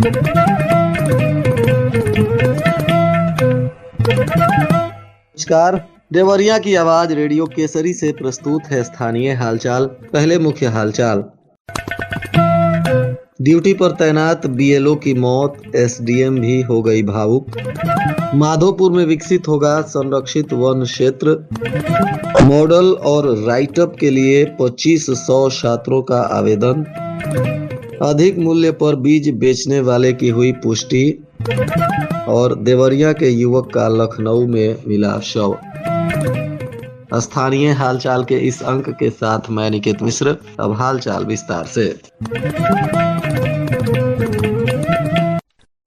नमस्कार। देवरिया की आवाज रेडियो केसरी से प्रस्तुत है स्थानीय हालचाल। पहले मुख्य हालचाल। ड्यूटी पर तैनात बीएलओ की मौत, एसडीएम भी हो गई भावुक। माधोपुर में विकसित होगा संरक्षित वन क्षेत्र। मॉडल और राइटअप के लिए 2500 छात्रों का आवेदन। अधिक मूल्य पर बीज बेचने वाले की हुई पुष्टि। और देवरिया के युवक का लखनऊ में मिला शव। स्थानीय हालचाल के इस अंक के साथ मैं निकेत मिश्र। अब हालचाल विस्तार से।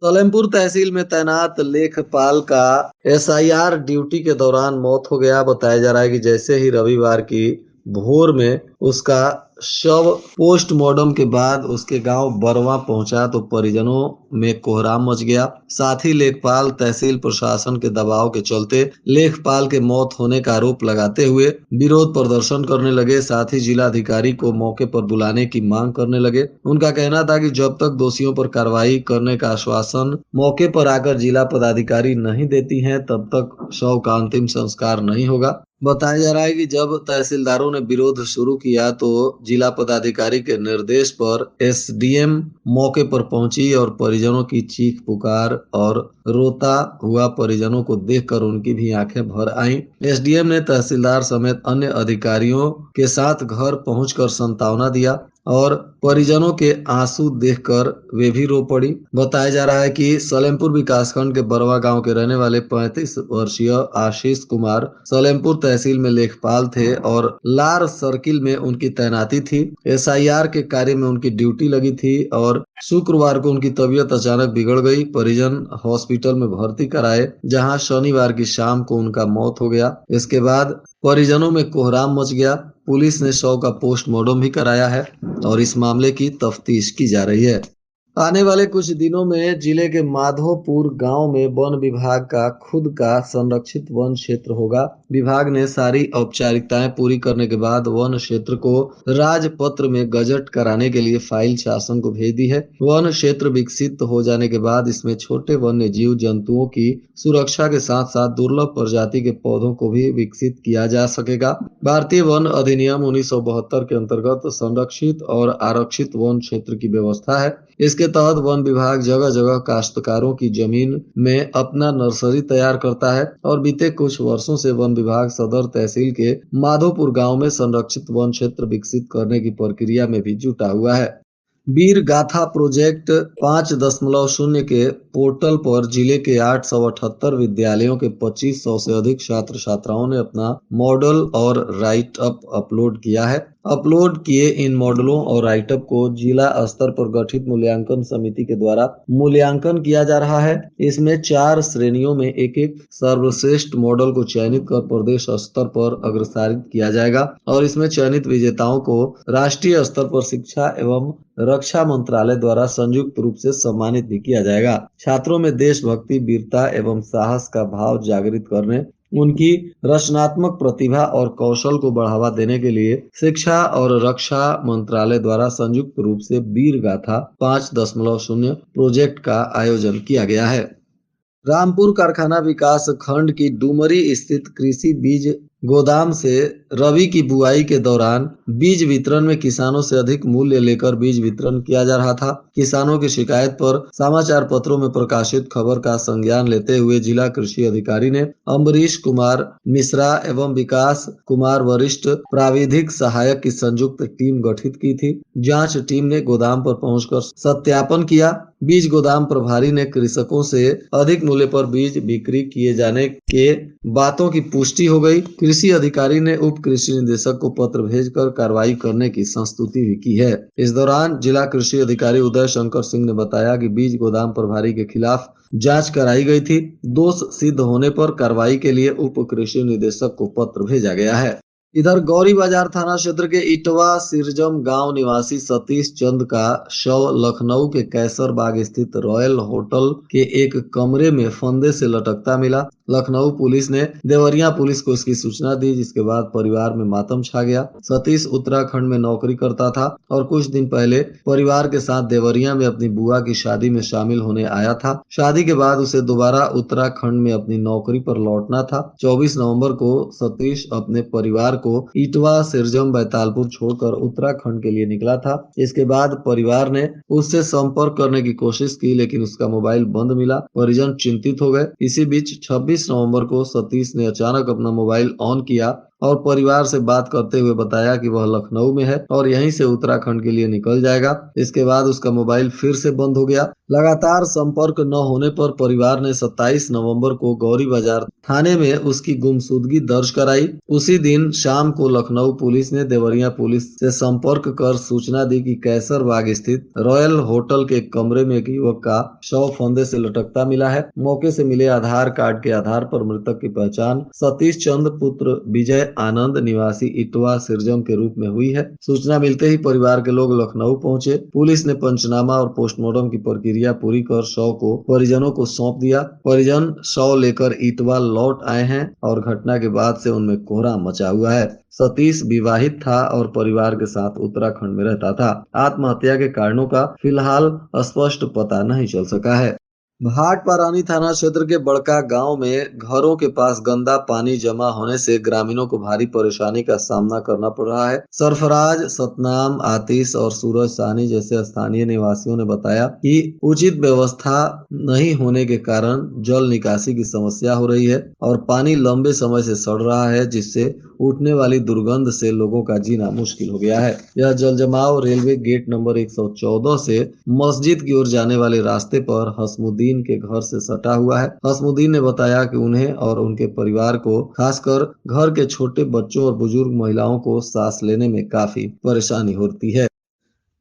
सलेमपुर तहसील में तैनात लेखपाल का एसआईआर ड्यूटी के दौरान मौत हो गया। बताया जा रहा है कि जैसे ही रविवार की भोर में उसका शव पोस्टमार्टम के बाद उसके गांव बरवा पहुंचा तो परिजनों में कोहराम मच गया। साथ ही लेखपाल तहसील प्रशासन के दबाव के चलते लेखपाल के मौत होने का आरोप लगाते हुए विरोध प्रदर्शन करने लगे। साथ ही जिलाधिकारी को मौके पर बुलाने की मांग करने लगे। उनका कहना था कि जब तक दोषियों पर कार्रवाई करने का आश्वासन मौके पर आकर जिला पदाधिकारी नहीं देती हैं, तब तक शव का अंतिम संस्कार नहीं होगा। बताया जा रहा है कि जब तहसीलदारों ने विरोध शुरू किया तो जिला पदाधिकारी के निर्देश पर एसडीएम मौके पर पहुंची और परिजनों की चीख पुकार और रोता हुआ परिजनों को देखकर उनकी भी आंखें भर आईं। एसडीएम ने तहसीलदार समेत अन्य अधिकारियों के साथ घर पहुंचकर सांत्वना दिया और परिजनों के आंसू देखकर वे भी रो पड़ी। बताया जा रहा है कि सलेमपुर विकासखंड के बरवा गांव के रहने वाले 35 वर्षीय आशीष कुमार सलेमपुर तहसील में लेखपाल थे और लार सर्किल में उनकी तैनाती थी। एसआईआर के कार्य में उनकी ड्यूटी लगी थी और शुक्रवार को उनकी तबीयत अचानक बिगड़ गई। परिजन हॉस्पिटल में भर्ती कराए, जहां शनिवार की शाम को उनका मौत हो गया। इसके बाद परिजनों में कोहराम मच गया। पुलिस ने शव का पोस्टमार्टम भी कराया है और इस मामले की तफ्तीश की जा रही है। आने वाले कुछ दिनों में जिले के माधोपुर गांव में वन विभाग का खुद का संरक्षित वन क्षेत्र होगा। विभाग ने सारी औपचारिकताएं पूरी करने के बाद वन क्षेत्र को राजपत्र में गजट कराने के लिए फाइल शासन को भेज दी है। वन क्षेत्र विकसित हो जाने के बाद इसमें छोटे वन्य जीव जंतुओं की सुरक्षा के साथ साथ दुर्लभ प्रजाति के पौधों को भी विकसित किया जा सकेगा। भारतीय वन अधिनियम 1972 के अंतर्गत संरक्षित और आरक्षित वन क्षेत्र की व्यवस्था है। इसके तहत वन विभाग जगह जगह काश्तकारों की जमीन में अपना नर्सरी तैयार करता है और बीते कुछ वर्षों से वन विभाग सदर तहसील के माधोपुर गांव में संरक्षित वन क्षेत्र विकसित करने की प्रक्रिया में भी जुटा हुआ है। वीर गाथा प्रोजेक्ट 5.0 के पोर्टल पर जिले के 878 विद्यालयों के 2500 से अधिक छात्र छात्राओं ने अपना मॉडल और राइट अप अपलोड किया है। अपलोड किए इन मॉडलों और राइटअप को जिला स्तर पर गठित मूल्यांकन समिति के द्वारा मूल्यांकन किया जा रहा है। इसमें 4 श्रेणियों में एक एक सर्वश्रेष्ठ मॉडल को चयनित कर प्रदेश स्तर पर अग्रसारित किया जाएगा और इसमें चयनित विजेताओं को राष्ट्रीय स्तर पर शिक्षा एवं रक्षा मंत्रालय द्वारा संयुक्त रूप से सम्मानित भी किया जाएगा। छात्रों में देशभक्ति, वीरता एवं साहस का भाव जागृत करने, उनकी रचनात्मक प्रतिभा और कौशल को बढ़ावा देने के लिए शिक्षा और रक्षा मंत्रालय द्वारा संयुक्त रूप से वीर गाथा 5.0 प्रोजेक्ट का आयोजन किया गया है। रामपुर कारखाना विकास खंड की डुमरी स्थित कृषि बीज गोदाम से रबी की बुआई के दौरान बीज वितरण में किसानों से अधिक मूल्य लेकर बीज वितरण किया जा रहा था। किसानों की शिकायत पर समाचार पत्रों में प्रकाशित खबर का संज्ञान लेते हुए जिला कृषि अधिकारी ने अम्बरीश कुमार मिश्रा एवं विकास कुमार वरिष्ठ प्राविधिक सहायक की संयुक्त टीम गठित की थी। जांच टीम ने गोदाम पर पहुंचकर सत्यापन किया। बीज गोदाम प्रभारी ने कृषकों से अधिक मूल्य पर बीज बिक्री किए जाने के बातों की पुष्टि हो गई। कृषि अधिकारी ने उप कृषि निदेशक को पत्र भेजकर कार्रवाई करने की संस्तुति भी की है। इस दौरान जिला कृषि अधिकारी उदय शंकर सिंह ने बताया कि बीज गोदाम प्रभारी के खिलाफ जांच कराई गई थी। दोष सिद्ध होने पर कार्रवाई के लिए उप कृषि निदेशक को पत्र भेजा गया है। इधर गौरी बाजार थाना क्षेत्र के इटवा सिरजम गांव निवासी सतीश चंद का शव लखनऊ के कैसर बाग स्थित रॉयल होटल के एक कमरे में फंदे से लटकता मिला। लखनऊ पुलिस ने देवरिया पुलिस को इसकी सूचना दी, जिसके बाद परिवार में मातम छा गया। सतीश उत्तराखंड में नौकरी करता था और कुछ दिन पहले परिवार के साथ देवरिया में अपनी बुआ की शादी में शामिल होने आया था। शादी के बाद उसे दोबारा उत्तराखंड में अपनी नौकरी पर लौटना था। 24 नवंबर को सतीश अपने परिवार को इटवा सिरजम बैतालपुर छोड़कर उत्तराखंड के लिए निकला था। इसके बाद परिवार ने उससे संपर्क करने की कोशिश की, लेकिन उसका मोबाइल बंद मिला। परिजन चिंतित हो गए। इसी बीच 26 नवंबर को सतीश ने अचानक अपना मोबाइल ऑन किया और परिवार से बात करते हुए बताया कि वह लखनऊ में है और यहीं से उत्तराखंड के लिए निकल जाएगा। इसके बाद उसका मोबाइल फिर से बंद हो गया। लगातार संपर्क न होने पर परिवार ने 27 नवंबर को गौरी बाजार थाने में उसकी गुमशुदगी दर्ज कराई। उसी दिन शाम को लखनऊ पुलिस ने देवरिया पुलिस से संपर्क कर सूचना दी कि कैसर बाग स्थित रॉयल होटल के कमरे में एक युवक का शव फंदे से लटकता मिला है। मौके से मिले आधार कार्ड के आधार पर मृतक की पहचान सतीश चंद पुत्र विजय आनंद निवासी इटवा सिरजम के रूप में हुई है। सूचना मिलते ही परिवार के लोग लखनऊ पहुंचे। पुलिस ने पंचनामा और पोस्टमार्टम की प्रक्रिया पूरी कर शव को परिजनों को सौंप दिया। परिजन शव लेकर इटवा लौट आए हैं और घटना के बाद से उनमें कोहराम मचा हुआ है। सतीश विवाहित था और परिवार के साथ उत्तराखंड में रहता था। आत्महत्या के कारणों का फिलहाल स्पष्ट पता नहीं चल सका है। भाटपारानी थाना क्षेत्र के बड़का गांव में घरों के पास गंदा पानी जमा होने से ग्रामीणों को भारी परेशानी का सामना करना पड़ रहा है। सरफराज, सतनाम, आतिश और सूरज साहनी जैसे स्थानीय निवासियों ने बताया कि उचित व्यवस्था नहीं होने के कारण जल निकासी की समस्या हो रही है और पानी लंबे समय से सड़ रहा है, जिससे उठने वाली दुर्गंध से लोगों का जीना मुश्किल हो गया है। यह जल जमाव रेलवे गेट नंबर 114 से मस्जिद की ओर जाने वाले रास्ते पर हसमुद्दीन के घर से सटा हुआ है। हसमुद्दीन ने बताया कि उन्हें और उनके परिवार को, खासकर घर के छोटे बच्चों और बुजुर्ग महिलाओं को सांस लेने में काफी परेशानी होती है।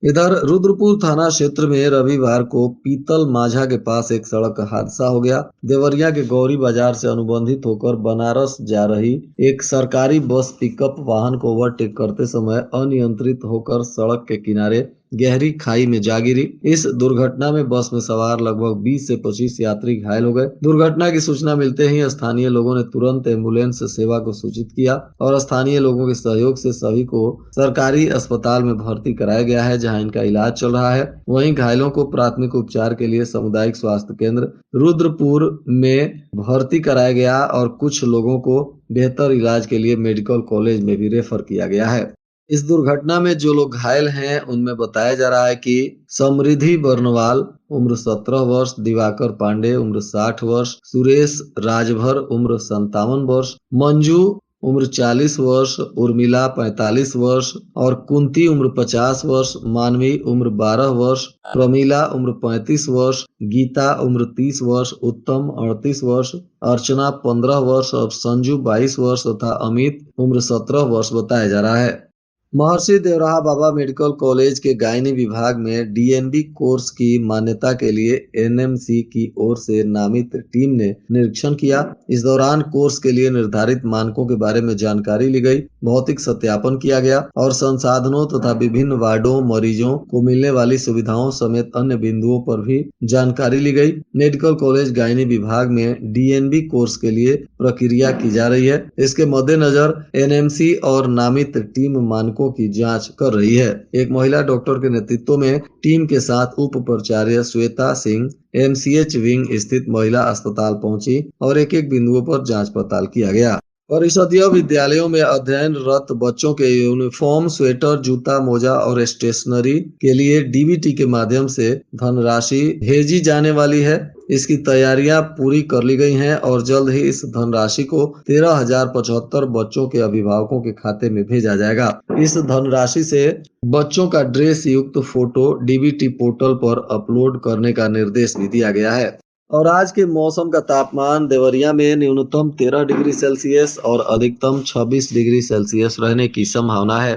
इधर रुद्रपुर थाना क्षेत्र में रविवार को पीतल माझा के पास एक सड़क हादसा हो गया। देवरिया के गौरी बाजार से अनुबंधित होकर बनारस जा रही एक सरकारी बस पिकअप वाहन को ओवरटेक करते समय अनियंत्रित होकर सड़क के किनारे गहरी खाई में जा गिरी। इस दुर्घटना में बस में सवार लगभग 20 से 25 यात्री घायल हो गए। दुर्घटना की सूचना मिलते ही स्थानीय लोगों ने तुरंत एम्बुलेंस सेवा को सूचित किया और स्थानीय लोगों के सहयोग से सभी को सरकारी अस्पताल में भर्ती कराया गया है, जहां इनका इलाज चल रहा है। वहीं घायलों को प्राथमिक उपचार के लिए सामुदायिक स्वास्थ्य केंद्र रुद्रपुर में भर्ती कराया गया और कुछ लोगों को बेहतर इलाज के लिए मेडिकल कॉलेज में भी रेफर किया गया है। इस दुर्घटना में जो लोग घायल हैं उनमें बताया जा रहा है कि समृद्धि बर्नवाल उम्र 17 वर्ष, दिवाकर पांडे उम्र 60 वर्ष, सुरेश राजभर उम्र 57 वर्ष, मंजू उम्र 40 वर्ष, उर्मिला 45 वर्ष और कुंती उम्र 50 वर्ष, मानवी उम्र 12 वर्ष, प्रमीला उम्र 35 वर्ष, गीता उम्र 30 वर्ष, उत्तम 38 वर्ष, अर्चना 15 वर्ष और संजू 22 वर्ष तथा अमित उम्र 17 वर्ष बताया जा रहा है। महर्षि देवराहा बाबा मेडिकल कॉलेज के गायनी विभाग में डीएनबी कोर्स की मान्यता के लिए एनएमसी की ओर से नामित टीम ने निरीक्षण किया। इस दौरान कोर्स के लिए निर्धारित मानकों के बारे में जानकारी ली गई, भौतिक सत्यापन किया गया और संसाधनों तथा विभिन्न वार्डों, मरीजों को मिलने वाली सुविधाओं समेत अन्य बिंदुओं पर भी जानकारी ली गई। मेडिकल कॉलेज गायनी विभाग में डीएनबी कोर्स के लिए प्रक्रिया की जा रही है। इसके मद्देनजर एनएमसी और नामित टीम मानकों की जांच कर रही है। एक महिला डॉक्टर के नेतृत्व में टीम के साथ उप प्राचार्य श्वेता सिंह एमसीएच विंग स्थित महिला अस्पताल पहुंची और एक एक बिंदुओं पर जांच पड़ताल किया गया। परिषदीय विद्यालयों में अध्ययनरत बच्चों के यूनिफॉर्म, स्वेटर, जूता, मोजा और स्टेशनरी के लिए डीबीटी के माध्यम से धनराशि भेजी जाने वाली है। इसकी तैयारियां पूरी कर ली गई हैं और जल्द ही इस धनराशि को 13,075 बच्चों के अभिभावकों के खाते में भेजा जाएगा। इस धनराशि से बच्चों का ड्रेस युक्त फोटो डीबीटी पोर्टल पर अपलोड करने का निर्देश भी दिया गया है। और आज के मौसम का तापमान देवरिया में न्यूनतम 13 डिग्री सेल्सियस और अधिकतम 26 डिग्री सेल्सियस रहने की संभावना है।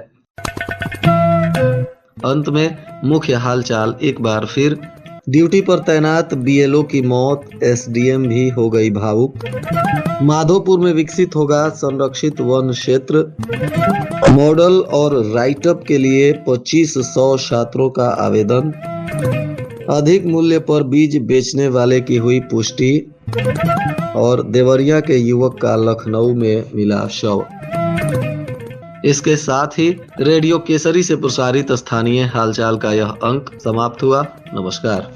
अंत में मुख्य हालचाल एक बार फिर। ड्यूटी पर तैनात बीएलओ की मौत, एसडीएम भी हो गई भावुक। माधोपुर में विकसित होगा संरक्षित वन क्षेत्र। मॉडल और राइटअप के लिए 2500 छात्रों का आवेदन। अधिक मूल्य पर बीज बेचने वाले की हुई पुष्टि। और देवरिया के युवक का लखनऊ में मिला शव। इसके साथ ही रेडियो केसरी से प्रसारित स्थानीय हालचाल का यह अंक समाप्त हुआ। नमस्कार।